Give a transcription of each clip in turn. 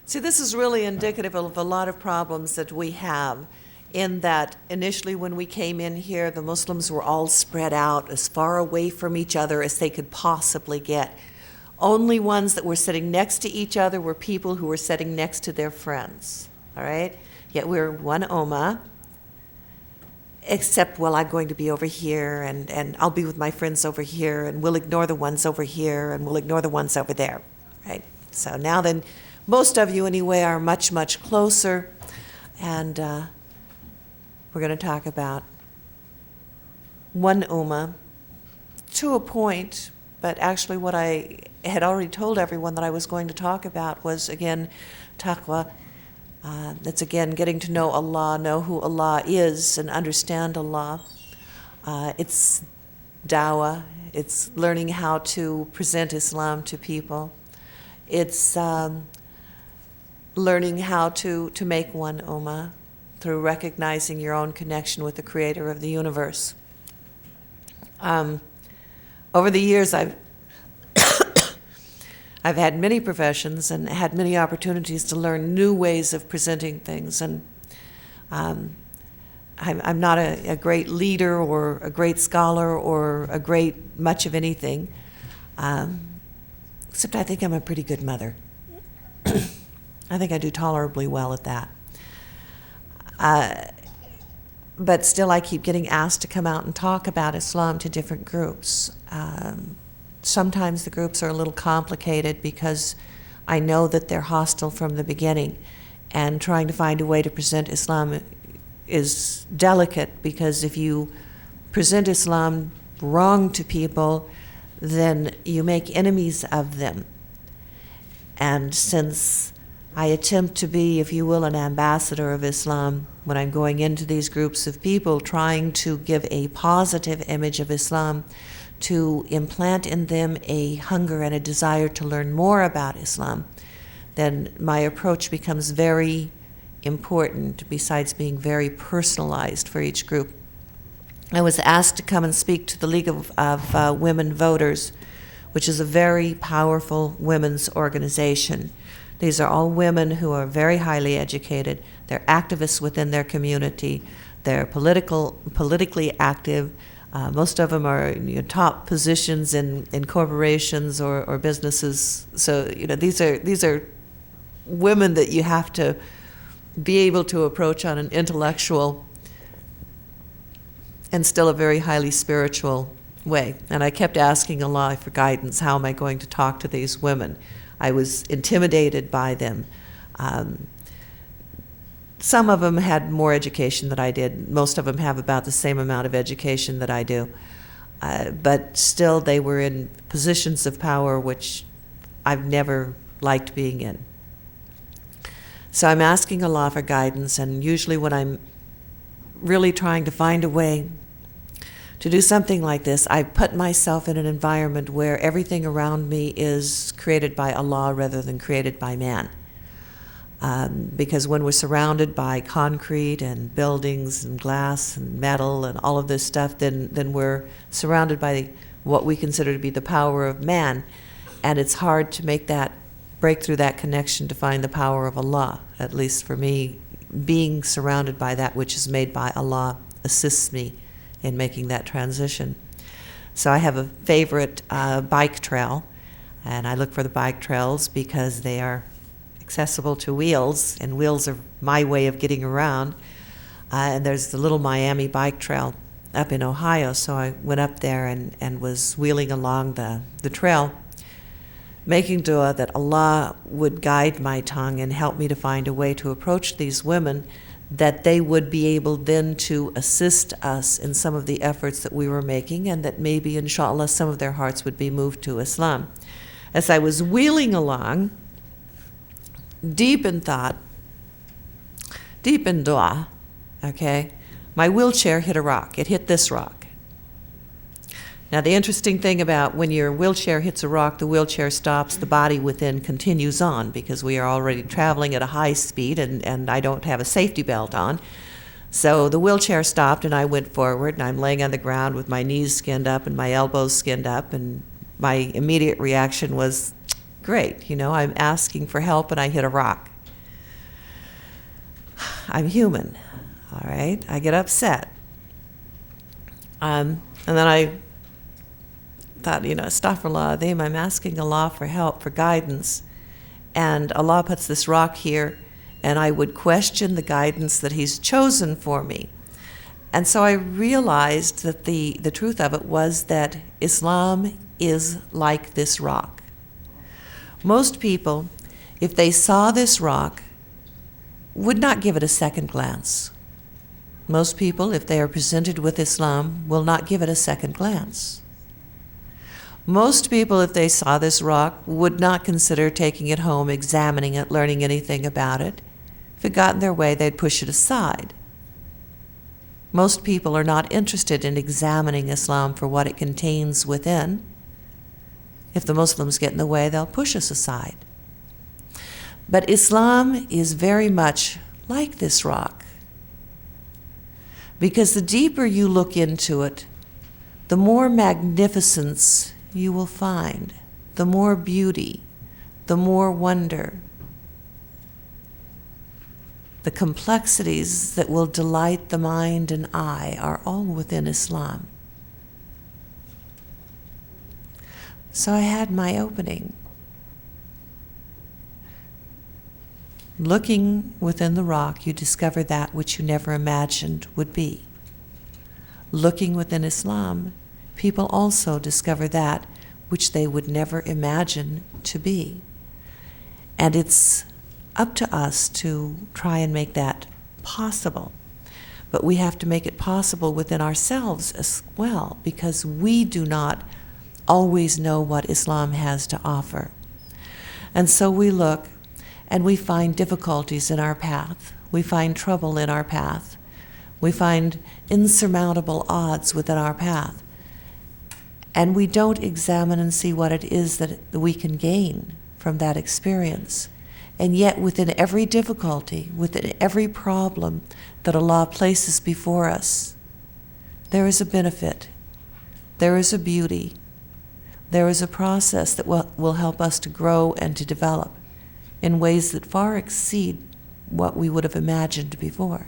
See, this is really indicative of a lot of problems that we have, in that initially when we came in here, the Muslims were all spread out as far away from each other as they could possibly get. Only ones that were sitting next to each other were people who were sitting next to their friends, all right? Yet we're one ummah, except, well, I'm going to be over here, and I'll be with my friends over here, and we'll ignore the ones over here, and we'll ignore the ones over there, right? So now then, most of you anyway are much, much closer, and we're going to talk about one ummah to a point, but actually what I had already told everyone that I was going to talk about was, again, taqwa. That's, again, getting to know Allah, know who Allah is, and understand Allah. It's dawah. It's learning how to present Islam to people. It's learning how to make one ummah through recognizing your own connection with the Creator of the universe. Over the years, I've had many professions and had many opportunities to learn new ways of presenting things. And I'm not a great leader or a great scholar or a great much of anything, except I think I'm a pretty good mother. I think I do tolerably well at that. But still, I keep getting asked to come out and talk about Islam to different groups. Sometimes the groups are a little complicated because I know that they're hostile from the beginning, and trying to find a way to present Islam is delicate, because if you present Islam wrong to people, then you make enemies of them. And since I attempt to be, if you will, an ambassador of Islam when I'm going into these groups of people, trying to give a positive image of Islam, to implant in them a hunger and a desire to learn more about Islam, then my approach becomes very important, besides being very personalized for each group. I was asked to come and speak to the League of Women Voters, which is a very powerful women's organization. These are all women who are very highly educated. They're activists within their community. They're politically active. Most of them are top positions in corporations or businesses. So these are women that you have to be able to approach on an intellectual and still a very highly spiritual way. And I kept asking Allah for guidance. How am I going to talk to these women? I was intimidated by them. Some of them had more education than I did. Most of them have about the same amount of education that I do. But still, they were in positions of power which I've never liked being in. So I'm asking Allah for guidance, and usually when I'm really trying to find a way to do something like this, I put myself in an environment where everything around me is created by Allah rather than created by man. Because when we're surrounded by concrete and buildings and glass and metal and all of this stuff, then we're surrounded by what we consider to be the power of man. And it's hard to break through that connection to find the power of Allah. At least for me, being surrounded by that which is made by Allah assists me in making that transition. So I have a favorite bike trail, and I look for the bike trails because they are accessible to wheels, and wheels are my way of getting around. And there's the Little Miami Bike Trail up in Ohio, so I went up there and was wheeling along the trail, making dua that Allah would guide my tongue and help me to find a way to approach these women, that they would be able then to assist us in some of the efforts that we were making, and that maybe, inshallah, some of their hearts would be moved to Islam. As I was wheeling along, deep in thought, deep in dua, okay, my wheelchair hit a rock. It hit this rock. Now, the interesting thing about when your wheelchair hits a rock, the wheelchair stops, the body within continues on, because we are already traveling at a high speed, and I don't have a safety belt on. So the wheelchair stopped, and I went forward, and I'm laying on the ground with my knees skinned up and my elbows skinned up, and my immediate reaction was, great, I'm asking for help and I hit a rock. I'm human, all right? I get upset. And then I thought, astaghfirullah, I'm asking Allah for help, for guidance. And Allah puts this rock here, and I would question the guidance that He's chosen for me. And so I realized that the truth of it was that Islam is like this rock. Most people, if they saw this rock, would not give it a second glance. Most people, if they are presented with Islam, will not give it a second glance. Most people, if they saw this rock, would not consider taking it home, examining it, learning anything about it. If it got in their way, they'd push it aside. Most people are not interested in examining Islam for what it contains within. If the Muslims get in the way, they'll push us aside. But Islam is very much like this rock, because the deeper you look into it, the more magnificence you will find, the more beauty, the more wonder. The complexities that will delight the mind and eye are all within Islam. So I had my opening. Looking within the rock, you discover that which you never imagined would be. Looking within Islam, people also discover that which they would never imagine to be. And it's up to us to try and make that possible. But we have to make it possible within ourselves as well, because we do not always know what Islam has to offer. And so we look and we find difficulties in our path. We find trouble in our path. We find insurmountable odds within our path. And we don't examine and see what it is that we can gain from that experience. And yet within every difficulty, within every problem that Allah places before us, there is a benefit, there is a beauty, there is a process that will help us to grow and to develop in ways that far exceed what we would have imagined before.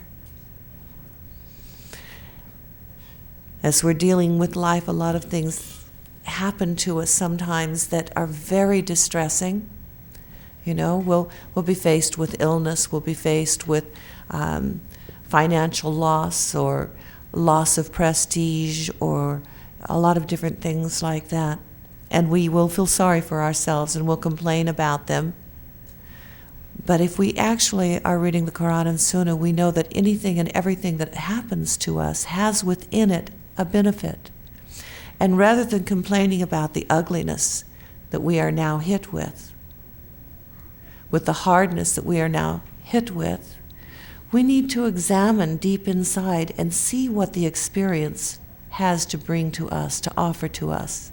As we're dealing with life, a lot of things happen to us sometimes that are very distressing. We'll be faced with illness, we'll be faced with financial loss or loss of prestige or a lot of different things like that. And we will feel sorry for ourselves and we'll complain about them. But if we actually are reading the Qur'an and Sunnah, we know that anything and everything that happens to us has within it a benefit. And rather than complaining about the ugliness that we are now hit with the hardness that we are now hit with, we need to examine deep inside and see what the experience has to bring to us, to offer to us.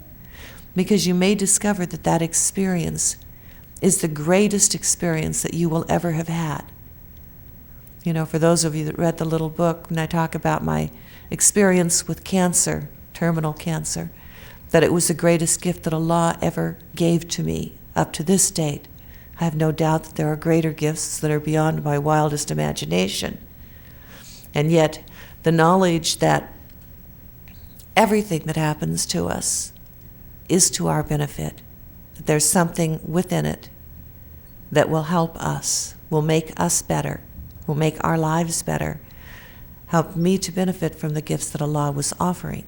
Because you may discover that that experience is the greatest experience that you will ever have had. For those of you that read the little book, when I talk about my experience with cancer, terminal cancer, that it was the greatest gift that Allah ever gave to me up to this date. I have no doubt that there are greater gifts that are beyond my wildest imagination. And yet, the knowledge that everything that happens to us is to our benefit, that there's something within it that will help us, will make us better, will make our lives better, help me to benefit from the gifts that Allah was offering.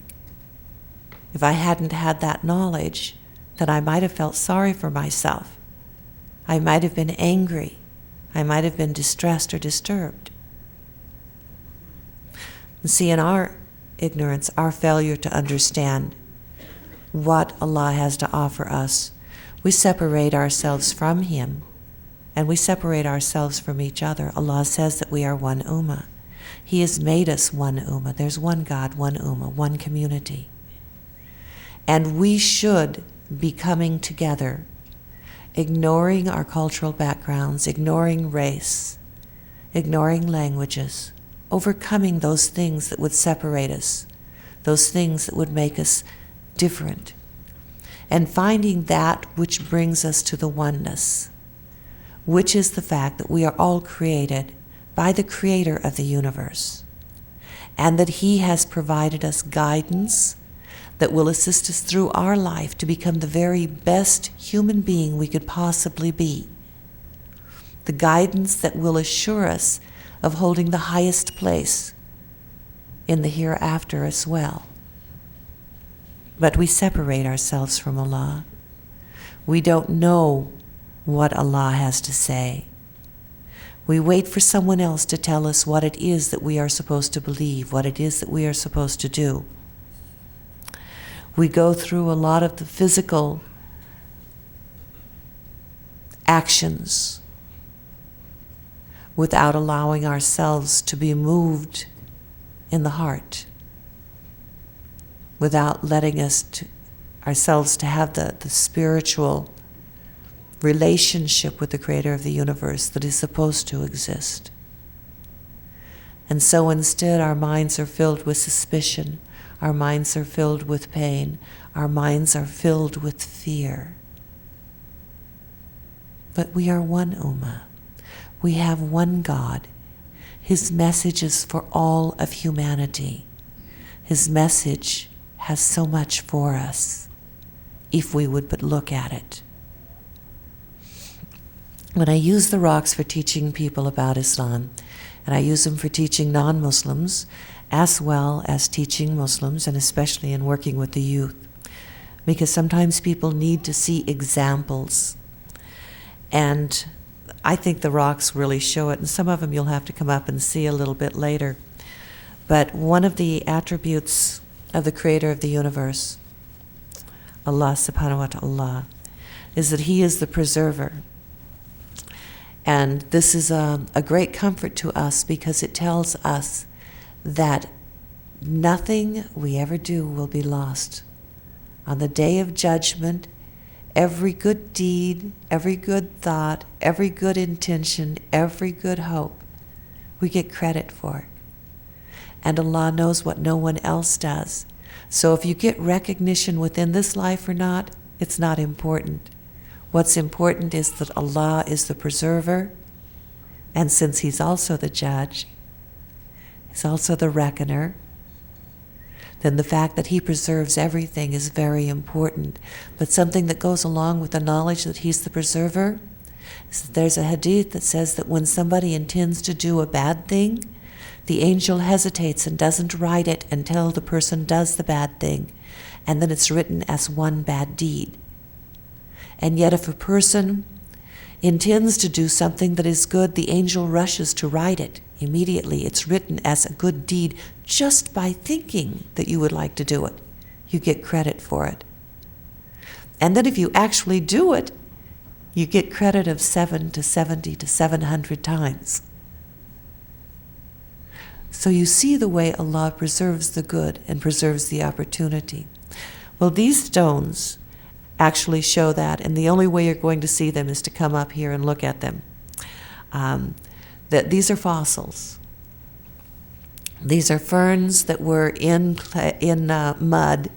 If I hadn't had that knowledge, then I might have felt sorry for myself. I might have been angry. I might have been distressed or disturbed. And see, in our ignorance, our failure to understand what Allah has to offer us, we separate ourselves from Him, and we separate ourselves from each other. Allah says that we are one ummah. He has made us one ummah. There's one God, one ummah, one community. And we should be coming together, ignoring our cultural backgrounds, ignoring race, ignoring languages, overcoming those things that would separate us, those things that would make us different, and finding that which brings us to the oneness, which is the fact that we are all created by the Creator of the universe, and that He has provided us guidance that will assist us through our life to become the very best human being we could possibly be. The guidance that will assure us of holding the highest place in the hereafter as well. But we separate ourselves from Allah. We don't know what Allah has to say. We wait for someone else to tell us what it is that we are supposed to believe, what it is that we are supposed to do. We go through a lot of the physical actions without allowing ourselves to be moved in the heart, without letting ourselves to have the spiritual relationship with the Creator of the universe that is supposed to exist. And so instead our minds are filled with suspicion, our minds are filled with pain, our minds are filled with fear. But we are one Ummah. We have one God. His message is for all of humanity. His message has so much for us, if we would but look at it. When I use the rocks for teaching people about Islam, and I use them for teaching non-Muslims, as well as teaching Muslims, and especially in working with the youth, because sometimes people need to see examples. And I think the rocks really show it, and some of them you'll have to come up and see a little bit later. But one of the attributes of the Creator of the universe, Allah subhanahu wa ta'ala, is that He is the preserver. And this is a great comfort to us because it tells us that nothing we ever do will be lost. On the day of judgment, every good deed, every good thought, every good intention, every good hope, we get credit for it. And Allah knows what no one else does. So if you get recognition within this life or not, it's not important. What's important is that Allah is the preserver, and since He's also the judge, He's also the reckoner, then the fact that He preserves everything is very important. But something that goes along with the knowledge that He's the preserver is that there's a hadith that says that when somebody intends to do a bad thing, the angel hesitates and doesn't write it until the person does the bad thing, and then it's written as one bad deed. And yet if a person intends to do something that is good, the angel rushes to write it immediately. It's written as a good deed just by thinking that you would like to do it. You get credit for it. And then if you actually do it, you get credit of 7 to 70 to 700 times. So you see the way Allah preserves the good and preserves the opportunity. Well, these stones actually show that, and the only way you're going to see them is to come up here and look at them. That these are fossils. These are ferns that were in mud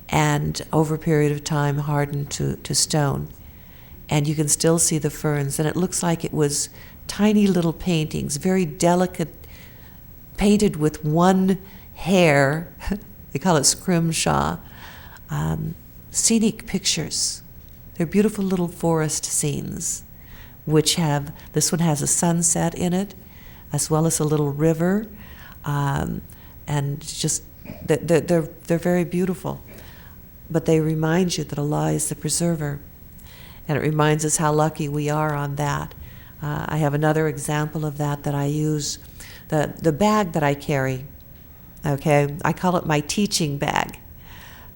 and over a period of time hardened to stone. And you can still see the ferns, and it looks like it was tiny little paintings, very delicate, painted with one hair. They call it scrimshaw. Scenic pictures. They're beautiful little forest scenes, which this one has a sunset in it, as well as a little river, and just they're very beautiful. But they remind you that Allah is the preserver, and it reminds us how lucky we are on that. I have another example of that I use. The bag that I carry, okay, I call it my teaching bag.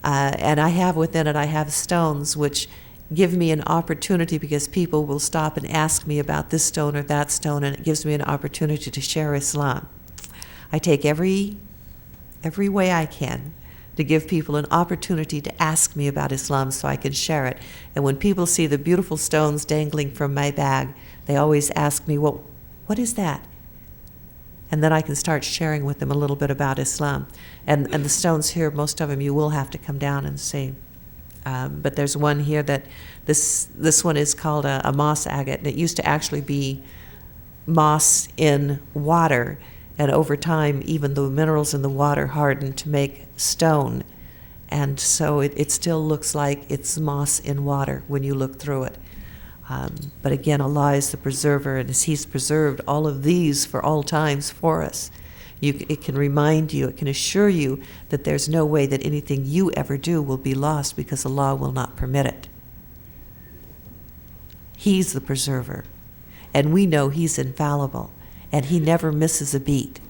And I have within it, I have stones which give me an opportunity because people will stop and ask me about this stone or that stone, and it gives me an opportunity to share Islam. I take every way I can to give people an opportunity to ask me about Islam so I can share it. And when people see the beautiful stones dangling from my bag, they always ask me, well, what is that? And then I can start sharing with them a little bit about Islam. And the stones here, most of them you will have to come down and see. But there's one here that, this one is called a moss agate, and it used to actually be moss in water, and over time even the minerals in the water harden to make stone. And so it still looks like it's moss in water when you look through it. But again, Allah is the preserver, and as He's preserved all of these for all times for us, it can remind you, it can assure you that there's no way that anything you ever do will be lost, because Allah will not permit it. He's the preserver, and we know He's infallible, and He never misses a beat.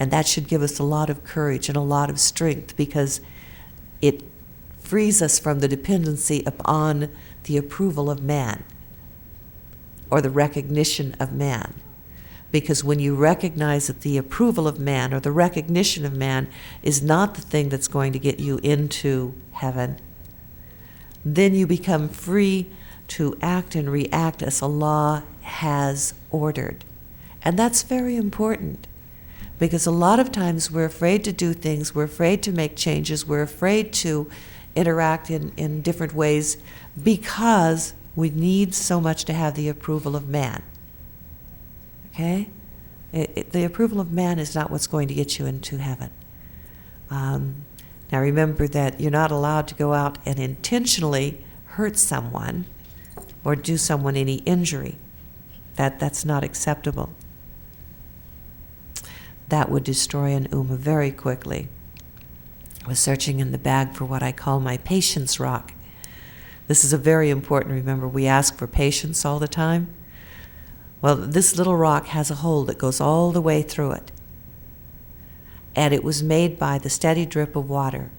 And that should give us a lot of courage and a lot of strength, because it frees us from the dependency upon the approval of man or the recognition of man. Because when you recognize that the approval of man or the recognition of man is not the thing that's going to get you into heaven, then you become free to act and react as Allah has ordered. And that's very important, because a lot of times we're afraid to do things, we're afraid to make changes, we're afraid to interact in different ways because we need so much to have the approval of man. Okay? The approval of man is not what's going to get you into heaven. Now remember that you're not allowed to go out and intentionally hurt someone or do someone any injury. That's not acceptable. That would destroy an ummah very quickly. I was searching in the bag for what I call my patience rock. This is a very important, remember, we ask for patience all the time. Well, this little rock has a hole that goes all the way through it. And it was made by the steady drip of water.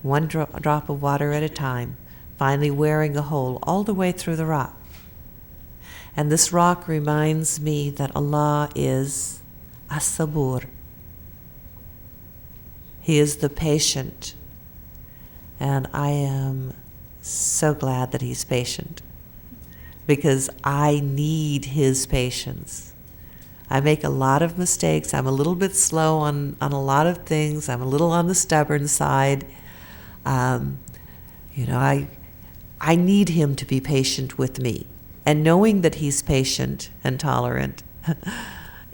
One drop of water at a time, finally wearing a hole all the way through the rock. And this rock reminds me that Allah is As-Sabur. He is the patient. And I am so glad that He's patient, because I need His patience. I make a lot of mistakes. I'm a little bit slow on a lot of things. I'm a little on the stubborn side. I need Him to be patient with me. And knowing that He's patient and tolerant,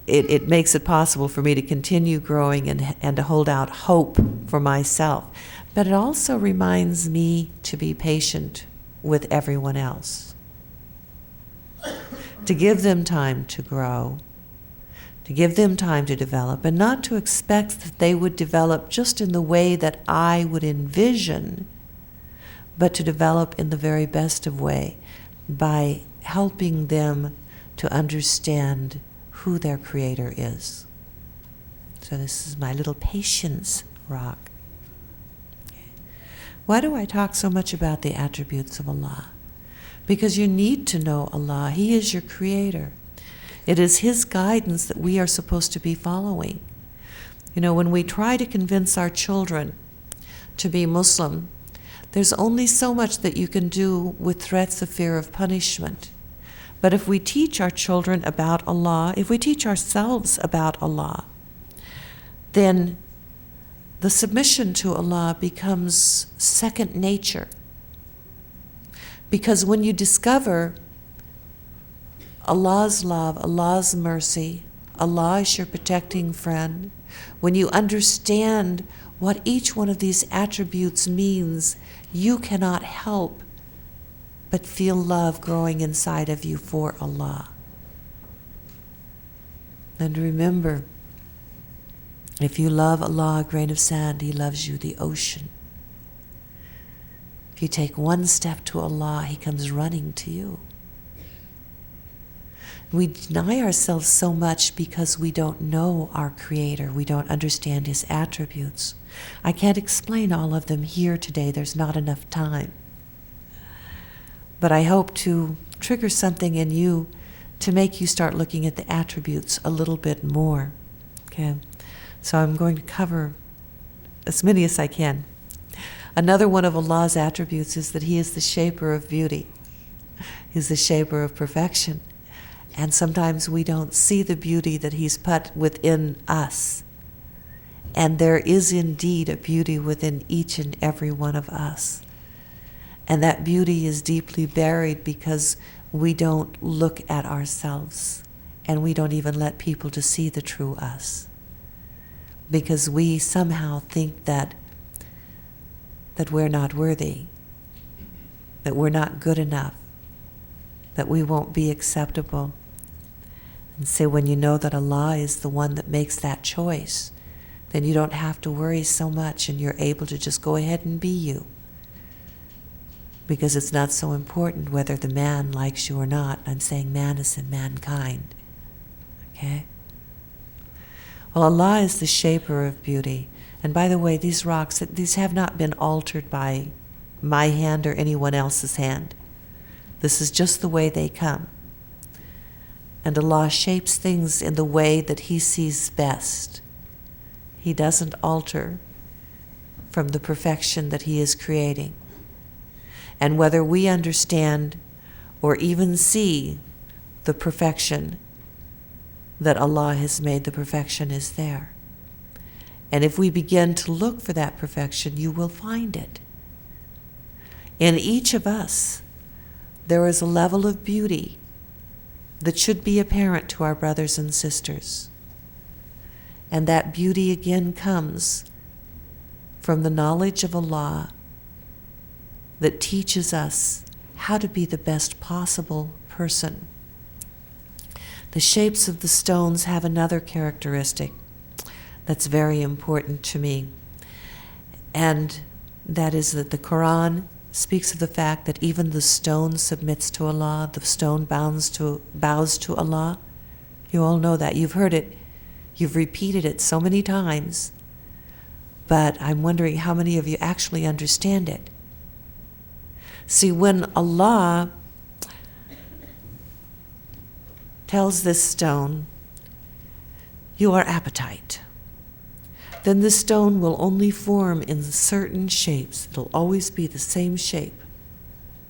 it makes it possible for me to continue growing and to hold out hope for myself. But it also reminds me to be patient with everyone else, to give them time to grow, to give them time to develop, and not to expect that they would develop just in the way that I would envision, but to develop in the very best of way by helping them to understand who their Creator is. So this is my little patience rock. Why do I talk so much about the attributes of Allah? Because you need to know Allah. He is your Creator. It is His guidance that we are supposed to be following. When we try to convince our children to be Muslim, there's only so much that you can do with threats of fear of punishment. But if we teach our children about Allah, if we teach ourselves about Allah, then the submission to Allah becomes second nature. Because when you discover Allah's love, Allah's mercy, Allah is your protecting friend, when you understand what each one of these attributes means, you cannot help but feel love growing inside of you for Allah. And remember, if you love Allah a grain of sand, He loves you the ocean. If you take one step to Allah, He comes running to you. We deny ourselves so much because we don't know our Creator. We don't understand His attributes. I can't explain all of them here today. There's not enough time. But I hope to trigger something in you to make you start looking at the attributes a little bit more. Okay? So I'm going to cover as many as I can. Another one of Allah's attributes is that He is the shaper of beauty. He's the shaper of perfection. And sometimes we don't see the beauty that He's put within us. And there is indeed a beauty within each and every one of us. And that beauty is deeply buried because we don't look at ourselves, and we don't even let people to see the true us, because we somehow think that we're not worthy, that we're not good enough, that we won't be acceptable. And say, when you know that Allah is the one that makes that choice, then you don't have to worry so much, and you're able to just go ahead and be you. Because it's not so important whether the man likes you or not. I'm saying man is in mankind. Okay? Well, Allah is the shaper of beauty. And by the way, these rocks, these have not been altered by my hand or anyone else's hand. This is just the way they come. And Allah shapes things in the way that He sees best. He doesn't alter from the perfection that He is creating. And whether we understand or even see the perfection that Allah has made, the perfection is there. And if we begin to look for that perfection, you will find it. In each of us, there is a level of beauty that should be apparent to our brothers and sisters. And that beauty again comes from the knowledge of Allah that teaches us how to be the best possible person. The shapes of the stones have another characteristic that's very important to me, and that is that the Qur'an speaks of the fact that even the stone submits to Allah, the stone bows to Allah. You all know that. You've heard it. You've repeated it so many times. But I'm wondering how many of you actually understand it. See, when Allah tells this stone, "You are appetite," then this stone will only form in certain shapes. It'll always be the same shape.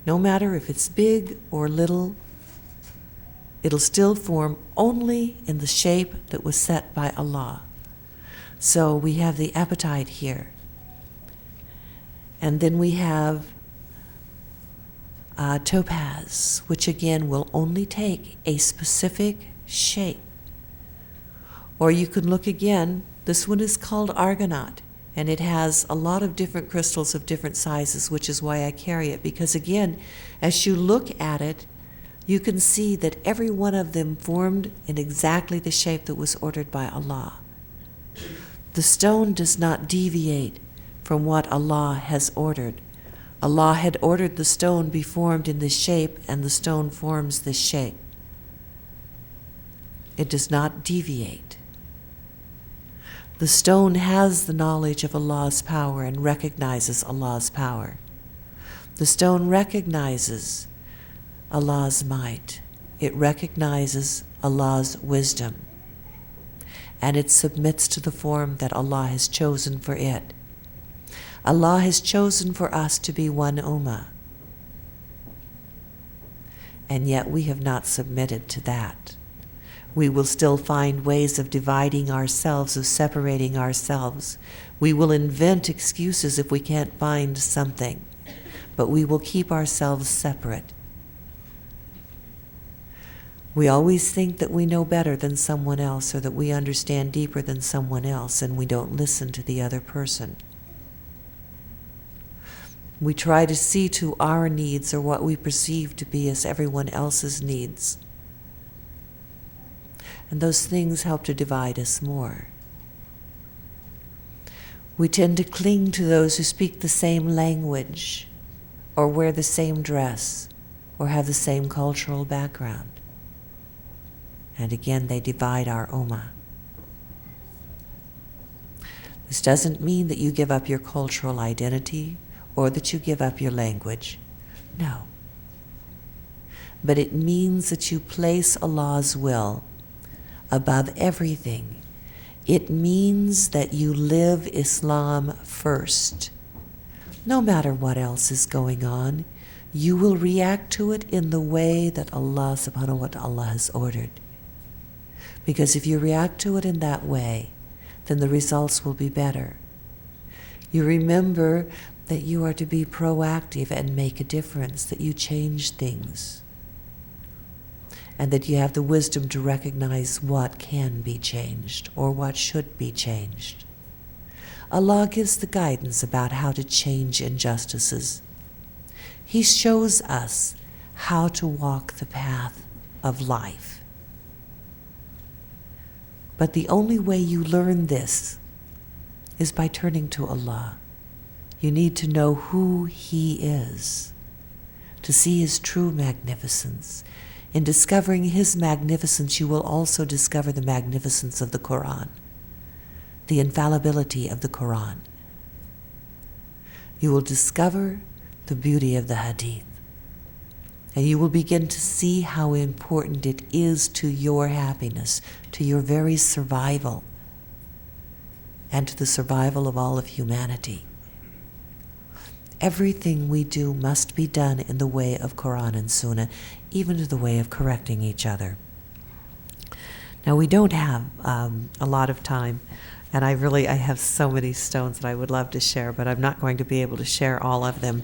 No matter if it's big or little, it'll still form only in the shape that was set by Allah. So we have the appetite here. And then we have topaz, which again will only take a specific shape. Or you can look again, this one is called argonaut, and it has a lot of different crystals of different sizes, which is why I carry it, because again, as you look at it, you can see that every one of them formed in exactly the shape that was ordered by Allah. The stone does not deviate from what Allah has ordered. Allah had ordered the stone be formed in this shape, and the stone forms this shape. It does not deviate. The stone has the knowledge of Allah's power and recognizes Allah's power. The stone recognizes Allah's might. It recognizes Allah's wisdom. And it submits to the form that Allah has chosen for it. Allah has chosen for us to be one ummah. And yet we have not submitted to that. We will still find ways of dividing ourselves, of separating ourselves. We will invent excuses if we can't find something, but we will keep ourselves separate. We always think that we know better than someone else, or that we understand deeper than someone else, and we don't listen to the other person. We try to see to our needs, or what we perceive to be as everyone else's needs. And those things help to divide us more. We tend to cling to those who speak the same language, or wear the same dress, or have the same cultural background. And again, they divide our ummah. This doesn't mean that you give up your cultural identity or that you give up your language. No. But it means that you place Allah's will above everything. It means that you live Islam first. No matter what else is going on, you will react to it in the way that Allah subhanahu wa ta'ala has ordered. Because if you react to it in that way, then the results will be better. You remember that you are to be proactive and make a difference, that you change things. and that you have the wisdom to recognize what can be changed or what should be changed. Allah gives the guidance about how to change injustices. He shows us how to walk the path of life. But the only way you learn this is by turning to Allah. You need to know who He is, to see His true magnificence. In discovering His magnificence, you will also discover the magnificence of the Qur'an, the infallibility of the Qur'an. You will discover the beauty of the Hadith, and you will begin to see how important it is to your happiness, to your very survival, and to the survival of all of humanity. Everything we do must be done in the way of Qur'an and Sunnah, even in the way of correcting each other. Now, we don't have a lot of time, and I have so many stones that I would love to share, but I'm not going to be able to share all of them.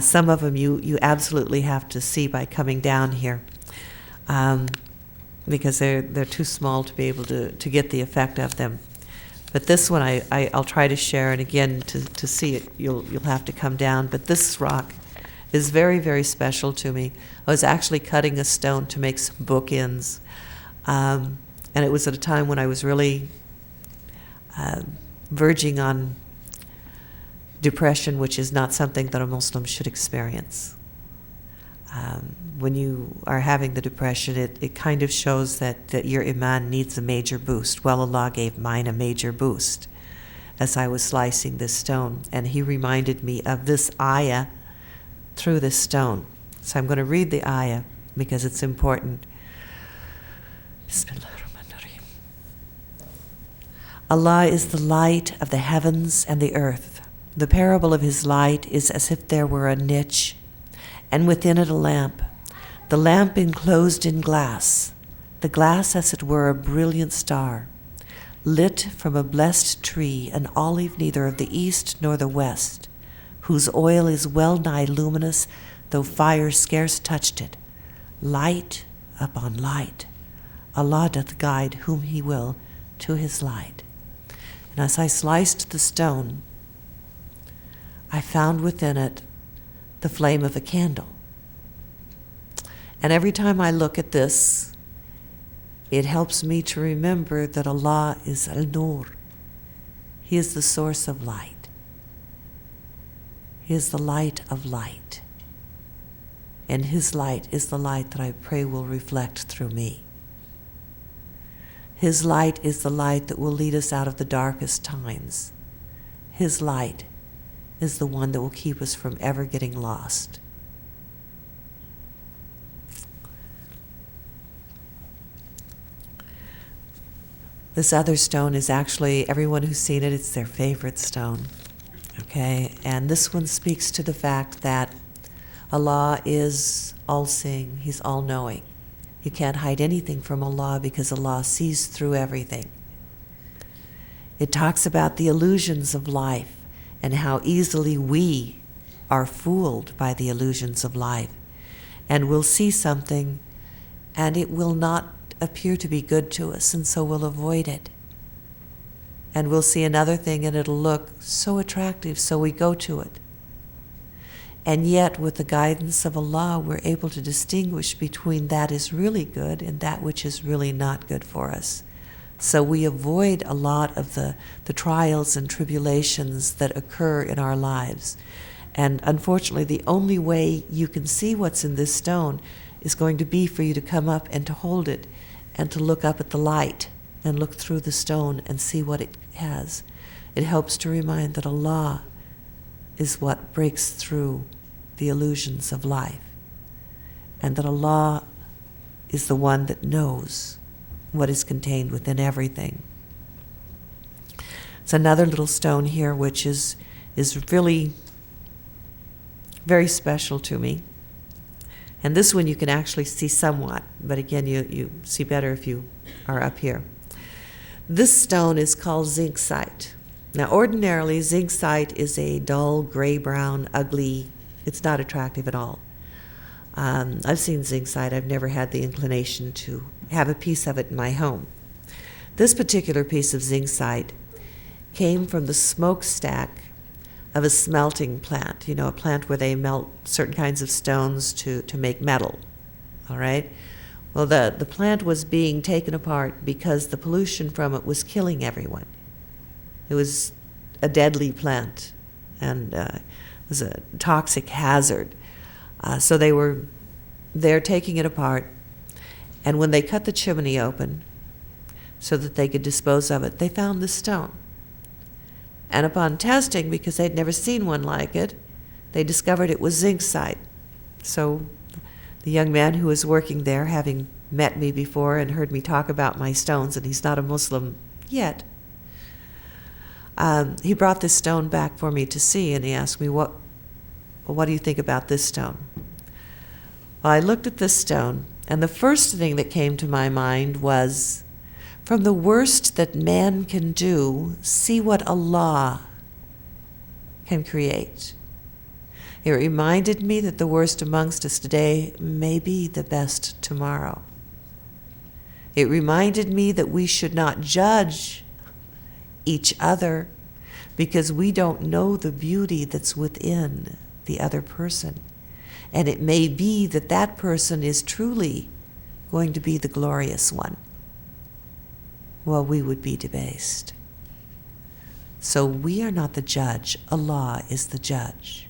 Some of them you absolutely have to see by coming down here, because they're too small to be able to get the effect of them. But this one I'll try to share, and again, to see it, you'll have to come down. But this rock is very, very special to me. I was actually cutting a stone to make some bookends, and it was at a time when I was really verging on depression, which is not something that a Muslim should experience. When you are having the depression, it kind of shows that your iman needs a major boost. Well, Allah gave mine a major boost as I was slicing this stone, and He reminded me of this ayah through this stone. So I'm going to read the ayah because it's important. Bismillahirrahmanirrahim. Allah is the light of the heavens and the earth. The parable of His light is as if there were a niche, and within it a lamp. The lamp enclosed in glass, the glass as it were a brilliant star, lit from a blessed tree, an olive neither of the east nor the west, whose oil is well nigh luminous, though fire scarce touched it. Light upon light. Allah doth guide whom He will to His light. And as I sliced the stone, I found within it the flame of a candle. And every time I look at this, it helps me to remember that Allah is Al-Nur. He is the source of light. He is the light of light. And His light is the light that I pray will reflect through me. His light is the light that will lead us out of the darkest times. His light is the one that will keep us from ever getting lost. This other stone is actually, everyone who's seen it, it's their favorite stone. Okay? And this one speaks to the fact that Allah is all-seeing. He's all-knowing. You can't hide anything from Allah because Allah sees through everything. It talks about the illusions of life and how easily we are fooled by the illusions of life. And we'll see something and it will not appear to be good to us, and so we'll avoid it. And we'll see another thing and it'll look so attractive, so we go to it. And yet, with the guidance of Allah, we're able to distinguish between that is really good and that which is really not good for us. So we avoid a lot of the trials and tribulations that occur in our lives. And unfortunately, the only way you can see what's in this stone is going to be for you to come up and to hold it and to look up at the light and look through the stone and see what it has. It helps to remind that Allah is what breaks through the illusions of life, and that Allah is the one that knows what is contained within everything. It's another little stone here which is really very special to me. And this one you can actually see somewhat, but again, you see better if you are up here. This stone is called zincsite. Now, ordinarily, zincsite is a dull, gray-brown, ugly, it's not attractive at all. I've seen zinc site. I've never had the inclination to have a piece of it in my home. This particular piece of zinc site came from the smokestack of a smelting plant, a plant where they melt certain kinds of stones to make metal, all right? Well, the plant was being taken apart because the pollution from it was killing everyone. It was a deadly plant, and it was a toxic hazard. So they're taking it apart, and when they cut the chimney open so that they could dispose of it, they found the stone. And upon testing, because they'd never seen one like it, they discovered it was zinc site. So the young man who was working there, having met me before and heard me talk about my stones, and he's not a Muslim yet, he brought this stone back for me to see, and he asked me, what do you think about this stone? Well, I looked at this stone, and the first thing that came to my mind was, from the worst that man can do, see what Allah can create. It reminded me that the worst amongst us today may be the best tomorrow. It reminded me that we should not judge each other because we don't know the beauty that's within the other person. And it may be that that person is truly going to be the glorious one, while we would be debased. So we are not the judge. Allah is the judge.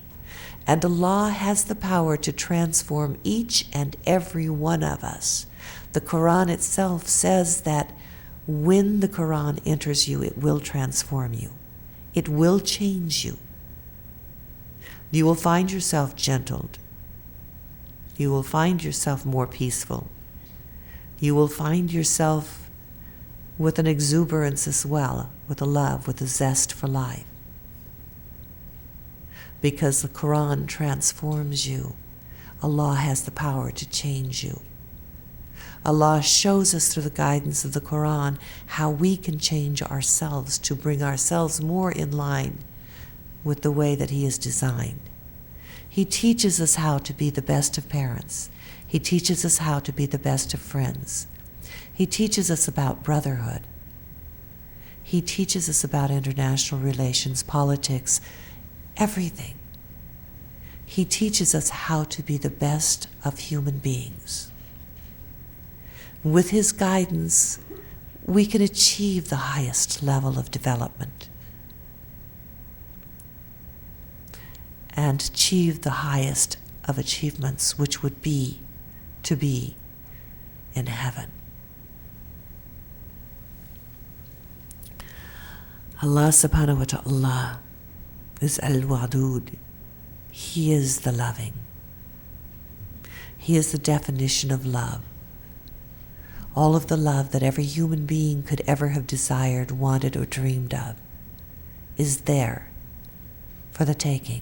And Allah has the power to transform each and every one of us. The Qur'an itself says that when the Qur'an enters you, it will transform you. It will change you. You will find yourself gentled. You will find yourself more peaceful. You will find yourself with an exuberance as well, with a love, with a zest for life. Because the Qur'an transforms you. Allah has the power to change you. Allah shows us through the guidance of the Qur'an how we can change ourselves to bring ourselves more in line with the way that He is designed. He teaches us how to be the best of parents. He teaches us how to be the best of friends. He teaches us about brotherhood. He teaches us about international relations, politics, everything. He teaches us how to be the best of human beings. With His guidance, we can achieve the highest level of development and achieve the highest of achievements, which would be to be in heaven. Allah subhanahu wa ta'ala is al-wadud. He is the loving. He is the definition of love. All of the love that every human being could ever have desired, wanted, or dreamed of is there for the taking.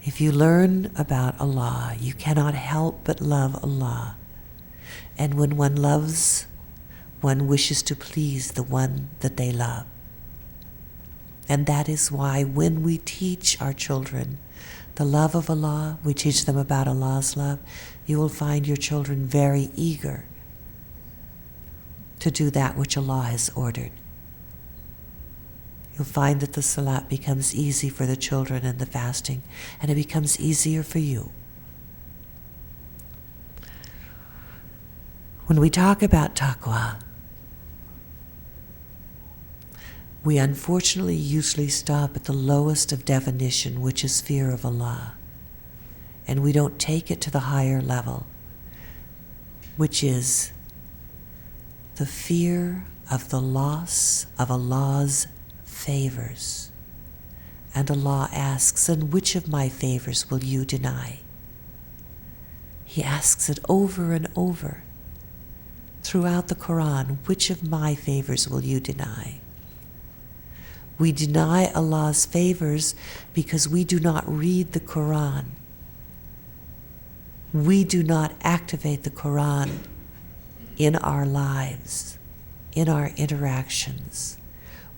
If you learn about Allah, you cannot help but love Allah. And when one loves, one wishes to please the one that they love. And that is why when we teach our children the love of Allah, we teach them about Allah's love, you will find your children very eager to do that which Allah has ordered. You'll find that the salat becomes easy for the children and the fasting, and it becomes easier for you. When we talk about taqwa, we unfortunately usually stop at the lowest of definition, which is fear of Allah. And we don't take it to the higher level, which is the fear of the loss of Allah's favors. And Allah asks, and which of my favors will you deny? He asks it over and over throughout the Qur'an, which of my favors will you deny? We deny Allah's favors because we do not read the Qur'an. We do not activate the Qur'an in our lives, in our interactions.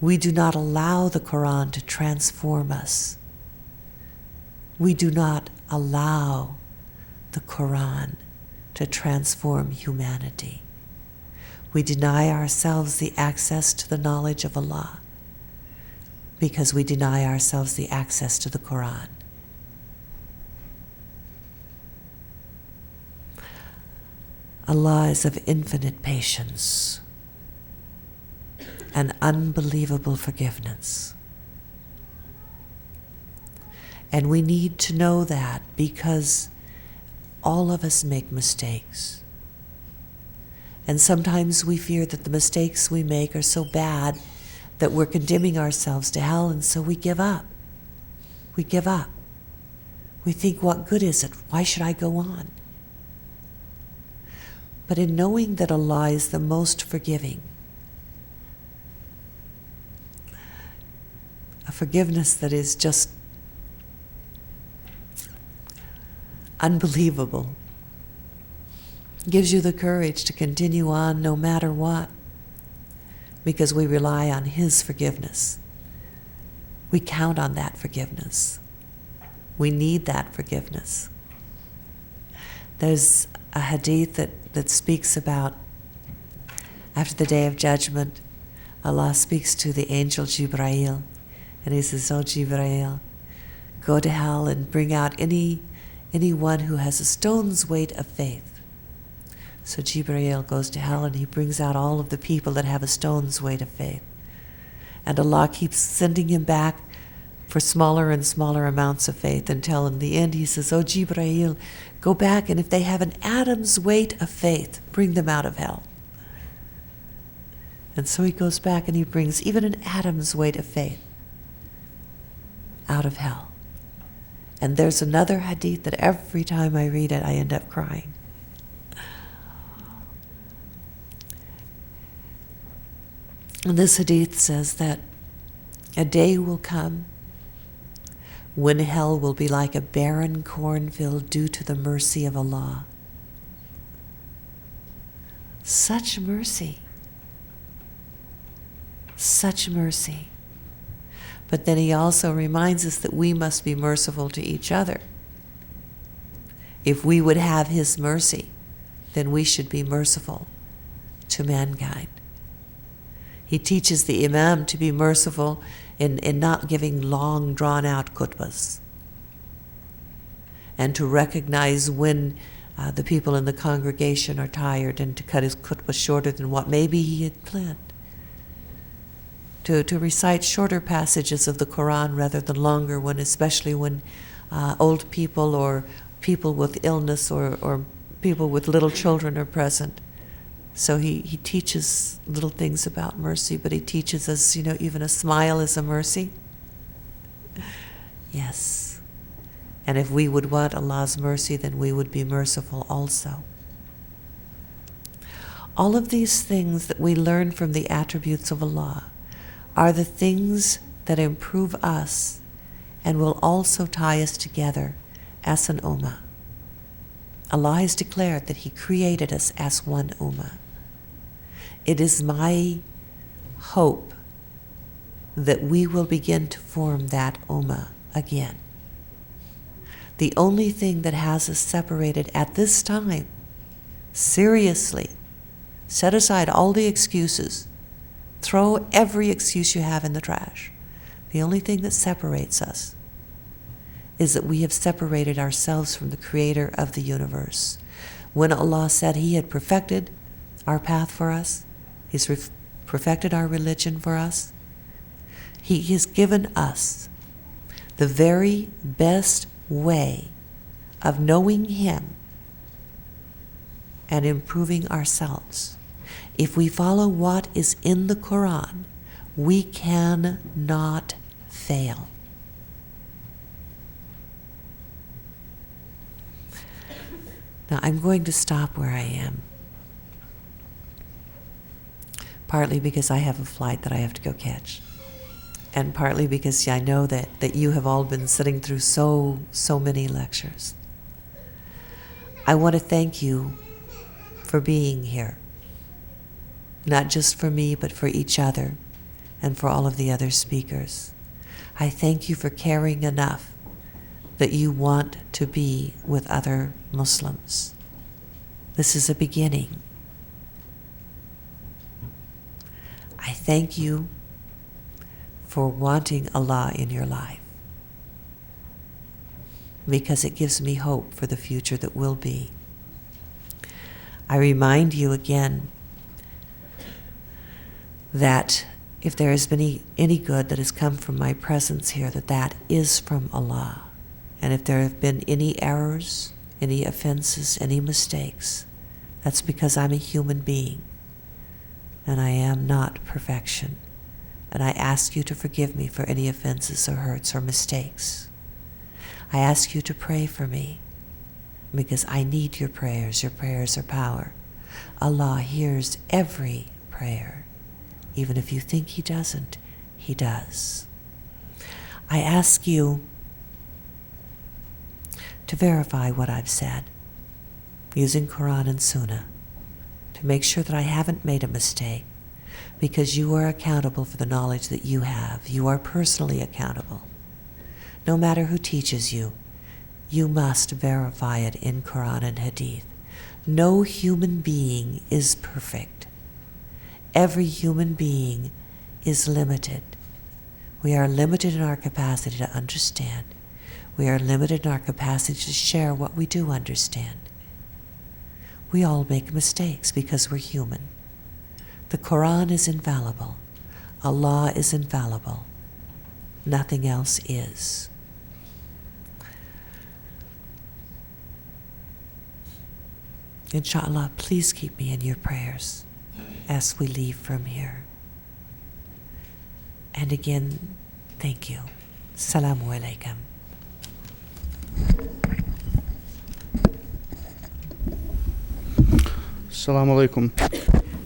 We do not allow the Qur'an to transform us. We do not allow the Qur'an to transform humanity. We deny ourselves the access to the knowledge of Allah because we deny ourselves the access to the Qur'an. Allah is of infinite patience and unbelievable forgiveness. And we need to know that because all of us make mistakes. And sometimes we fear that the mistakes we make are so bad that we're condemning ourselves to hell, and so we give up. We give up. We think, what good is it? Why should I go on? But in knowing that Allah is the most forgiving, a forgiveness that is just unbelievable, gives you the courage to continue on no matter what, because we rely on His forgiveness. We count on that forgiveness. We need that forgiveness. There's a hadith that speaks about after the Day of Judgment, Allah speaks to the angel Jibreel, and He says, "Oh Jibreel, go to hell and bring out anyone who has a stone's weight of faith." So Jibreel goes to hell and he brings out all of the people that have a stone's weight of faith. And Allah keeps sending him back for smaller and smaller amounts of faith until in the end He says, "Oh Jibreel, go back, and if they have an atom's weight of faith, bring them out of hell." And so He goes back and He brings even an atom's weight of faith out of hell. And there's another hadith that every time I read it, I end up crying. And this hadith says that a day will come when hell will be like a barren cornfield due to the mercy of Allah. Such mercy. Such mercy. But then He also reminds us that we must be merciful to each other. If we would have His mercy, then we should be merciful to mankind. He teaches the Imam to be merciful in not giving long, drawn-out khutbahs, and to recognize when the people in the congregation are tired and to cut his khutbah shorter than what maybe he had planned. To recite shorter passages of the Qur'an rather than longer one, especially when old people or people with illness or people with little children are present. So he teaches little things about mercy, but He teaches us, even a smile is a mercy. Yes. And if we would want Allah's mercy, then we would be merciful also. All of these things that we learn from the attributes of Allah are the things that improve us and will also tie us together as an ummah. Allah has declared that He created us as one ummah. It is my hope that we will begin to form that ummah again. The only thing that has us separated at this time, seriously, set aside all the excuses, throw every excuse you have in the trash. The only thing that separates us is that we have separated ourselves from the Creator of the universe. When Allah said He had perfected our path for us, He's perfected our religion for us, He has given us the very best way of knowing Him and improving ourselves. If we follow what is in the Qur'an, we cannot fail. Now I'm going to stop where I am, partly because I have a flight that I have to go catch, and partly because I know that you have all been sitting through so many lectures. I want to thank you for being here, not just for me, but for each other and for all of the other speakers. I thank you for caring enough that you want to be with other Muslims. This is a beginning. I thank you for wanting Allah in your life, because it gives me hope for the future that will be. I remind you again that if there has been any good that has come from my presence here, that is from Allah. And if there have been any errors, any offenses, any mistakes, that's because I'm a human being and I am not perfection. And I ask you to forgive me for any offenses or hurts or mistakes. I ask you to pray for me, because I need your prayers. Your prayers are power. Allah hears every prayer. Even if you think He doesn't, He does. I ask you to verify what I've said, using Qur'an and Sunnah, to make sure that I haven't made a mistake, because you are accountable for the knowledge that you have. You are personally accountable. No matter who teaches you, you must verify it in Qur'an and Hadith. No human being is perfect. Every human being is limited. We are limited in our capacity to understand. We are limited in our capacity to share what we do understand. We all make mistakes because we're human. The Qur'an is infallible. Allah is infallible. Nothing else is. Inshallah, please keep me in your prayers as we leave from here. And again, thank you. Assalamu alaikum. Assalamu alaikum.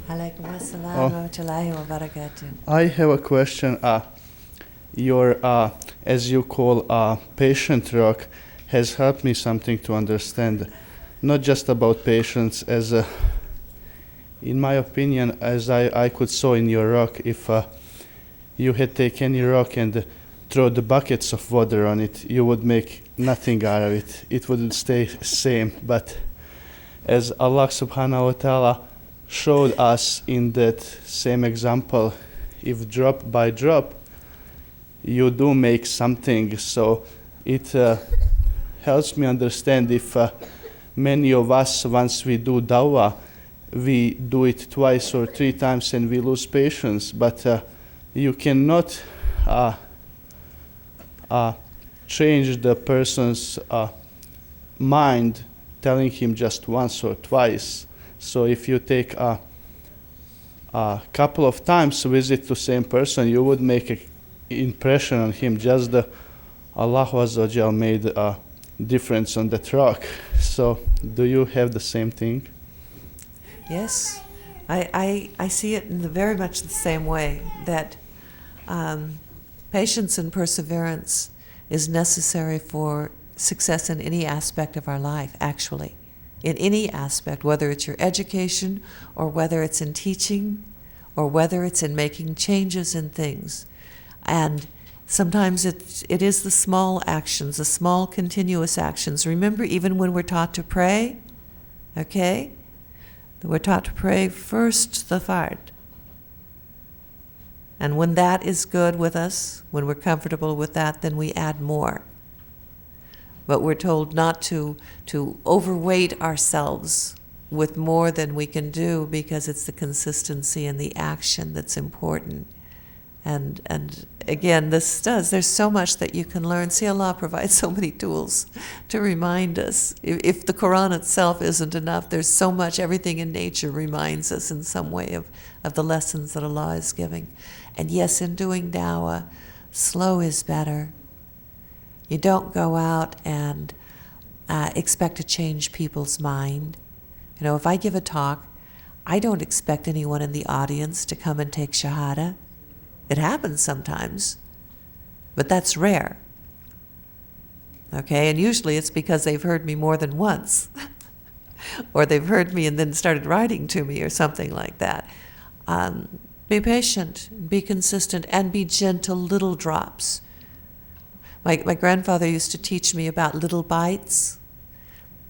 Alaikum assalam wa rahmatullahi wa barakatuh. I have a question. Your, as you call, patient rock has helped me something to understand, not just about patience, as in my opinion, as I could saw in your rock, if you had taken any rock and throw the buckets of water on it, you would make nothing out of it. It wouldn't stay same. But as Allah subhanahu wa ta'ala showed us in that same example, if drop by drop, you do make something. So it helps me understand if many of us, once we do dawah, we do it twice or three times and we lose patience. But you cannot change the person's mind telling him just once or twice. So if you take a couple of times to visit the same person, you would make an impression on him. Just the Allah Azza wa Jal made a difference on that rock. So do you have the same thing? Yes, I see it in very much the same way, that patience and perseverance is necessary for success in any aspect of our life, actually. In any aspect, whether it's your education or whether it's in teaching or whether it's in making changes in things. And sometimes it is the small actions, the small continuous actions. Remember, even when we're taught to pray, okay? We're taught to pray first the fard. And when that is good with us, when we're comfortable with that, then we add more. But we're told not to overweight ourselves with more than we can do, because it's the consistency and the action that's important. And again, there's so much that you can learn. See, Allah provides so many tools to remind us. If the Qur'an itself isn't enough, there's so much, everything in nature reminds us in some way of the lessons that Allah is giving. And yes, in doing dawah, slow is better. You don't go out and expect to change people's mind. You know, if I give a talk, I don't expect anyone in the audience to come and take shahada. It happens sometimes, but that's rare. Okay, and usually it's because they've heard me more than once, or they've heard me and then started writing to me or something like that. Be patient, be consistent, and be gentle, little drops. My grandfather used to teach me about little bites,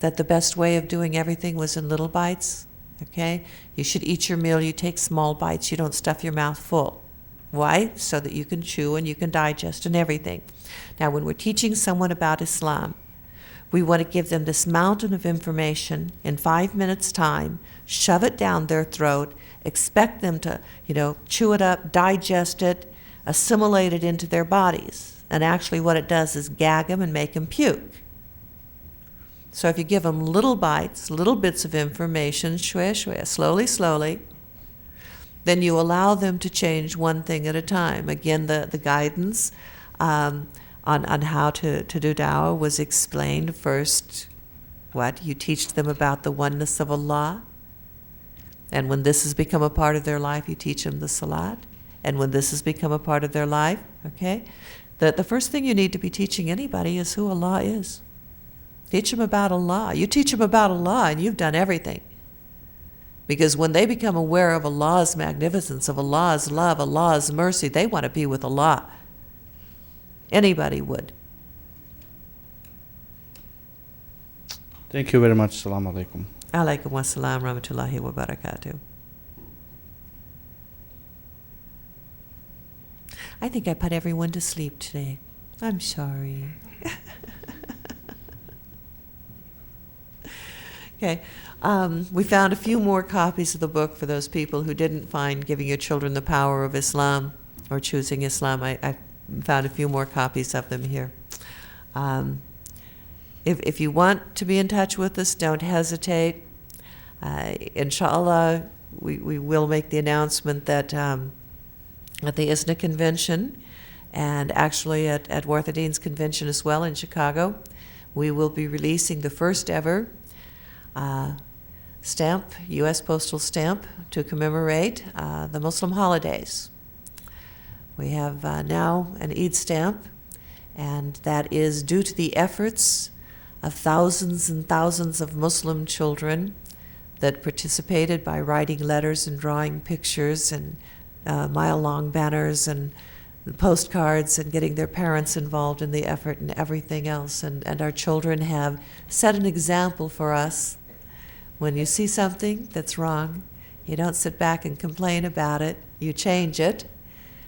that the best way of doing everything was in little bites, okay? You should eat your meal, you take small bites, you don't stuff your mouth full. Why? So that you can chew and you can digest and everything. Now, when we're teaching someone about Islam, we want to give them this mountain of information in 5 minutes' time, shove it down their throat, expect them to, chew it up, digest it, assimilate it into their bodies. And actually what it does is gag them and make them puke. So if you give them little bites, little bits of information, shwaya shwaya, slowly, slowly, then you allow them to change one thing at a time. Again, the guidance on how to do dawah was explained first. What? You teach them about the oneness of Allah. And when this has become a part of their life, you teach them the salat. And when this has become a part of their life, okay, the first thing you need to be teaching anybody is who Allah is. Teach them about Allah. You teach them about Allah and you've done everything. Because when they become aware of Allah's magnificence, of Allah's love, Allah's mercy, they want to be with Allah. Anybody would. Thank you very much. Assalamu alaikum. Alaikum wassalam rahmatullahi wa barakatuh. I think I put everyone to sleep today. I'm sorry. Okay. We found a few more copies of the book for those people who didn't find Giving Your Children the Power of Islam or Choosing Islam. I found a few more copies of them here. If you want to be in touch with us, don't hesitate. Inshallah, we will make the announcement that at the ISNA convention and actually at Warthadean's convention as well in Chicago, we will be releasing the first ever stamp, U.S. postal stamp, to commemorate the Muslim holidays. We have now an Eid stamp, and that is due to the efforts of thousands and thousands of Muslim children that participated by writing letters and drawing pictures and mile-long banners and postcards and getting their parents involved in the effort and everything else. And our children have set an example for us. When you see something that's wrong, you don't sit back and complain about it, you change it.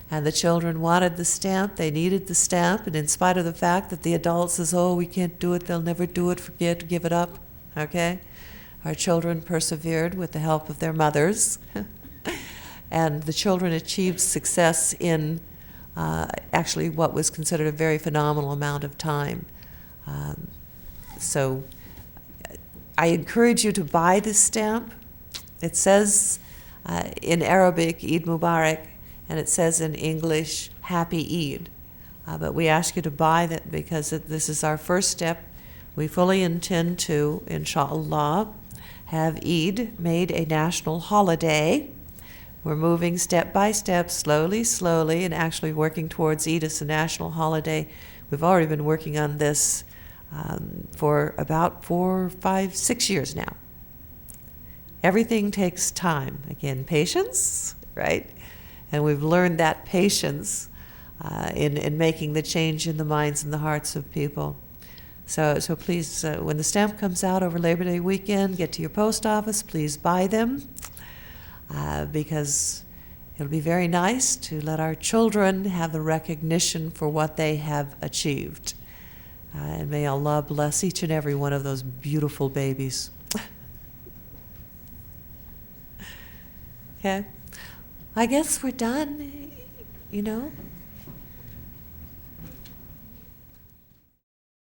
And the children wanted the stamp, they needed the stamp, and in spite of the fact that the adult says, oh, we can't do it, they'll never do it, forget, give it up, okay? Our children persevered with the help of their mothers. And the children achieved success in actually what was considered a very phenomenal amount of time. So I encourage you to buy this stamp. It says in Arabic, Eid Mubarak, and it says in English, Happy Eid. But we ask you to buy that because this is our first step. We fully intend to, inshallah, have Eid made a national holiday. We're moving step by step, slowly, slowly, and actually working towards Eid as a national holiday. We've already been working on this for about 4, 5, 6 years now. Everything takes time. Again, patience, right? And we've learned that patience in making the change in the minds and the hearts of people. So please, when the stamp comes out over Labor Day weekend, get to your post office, please buy them, because it'll be very nice to let our children have the recognition for what they have achieved. And may Allah bless each and every one of those beautiful babies. Okay? I guess we're done,